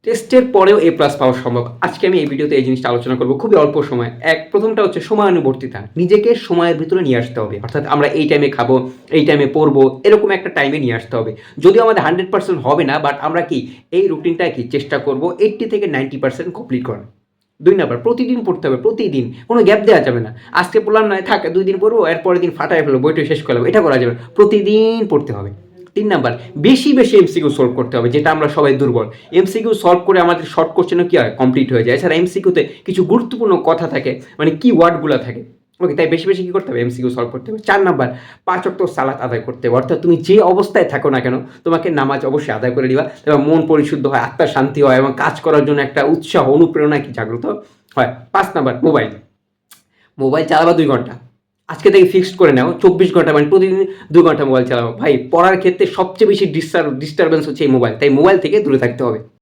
টেস্টের পরেও এ প্লাস পাওয়া সম্ভব। আজকে আমি এই ভিডিওতে এই জিনিসটা আলোচনা করব খুবই অল্প সময়। প্রথমটা হচ্ছে সময়ানুবর্তিতা। নিজেকে সময়ের ভিতরে নিয়ে আসতে হবে। অর্থাৎ আমরা এই টাইমে খাবো, এই টাইমে পড়বো, এরকম একটা টাইমে নিয়ে আসতে হবে। যদিও আমাদের 100% হবে না, বাট আমরা কি এই রুটিনটা কি চেষ্টা করব 80 থেকে 90% কমপ্লিট করার। 2 নাম্বার, প্রতিদিন পড়তে হবে, প্রতিদিন। কোনো গ্যাপ দেওয়া যাবে না। আজকে পড়লাম না, থাক 2 দিন পড়বো, এর পরের দিন ফাটায় ফেলবো, বইটা শেষ করলাম। এটা করা যাবে না। প্রতিদিন পড়তে হবে। 3 নাম্বার, বেশি বেশি এমসিকিউ সলভ করতে হবে, যেটা আমরা সবাই দুর্বল। এমসিকিউ সলভ করে আমাদের শর্ট কোশ্চেনও কি হয়, কমপ্লিট হয়ে যায়। এছাড়া এমসিকিউতে কিছু গুরুত্বপূর্ণ কথা থাকে, মানে কি ওয়ার্ডগুলো থাকে। ওকে, তাই বেশি বেশি কি করতে হবে, এমসিকিউ সলভ করতে হবে। 4 নাম্বার, 5 ওয়াক্ত সালাত আদায় করতে হবে। অর্থাৎ তুমি যে অবস্থায় থাকো না কেন, তোমাকে নামাজ অবশ্যই আদায় করে দিবা, এবং মন পরিশুদ্ধ হয়, আত্মার শান্তি হয়, এবং কাজ করার জন্য একটা উৎসাহ, অনুপ্রেরণা কি জাগ্রত হয়। 5 নাম্বার, মোবাইল মোবাইল চালাবা 2 ঘন্টা। আজকে থেকে ফিক্সড করে নাও 24 ঘন্টা, মানে প্রতিদিন 2 ঘন্টা মোবাইল চালাবো। ভাই, পড়ার ক্ষেত্রে সবচেয়ে বেশি ডিস্টারবেন্স হচ্ছে এই মোবাইল। তাই মোবাইল থেকে দূরে থাকতে হবে।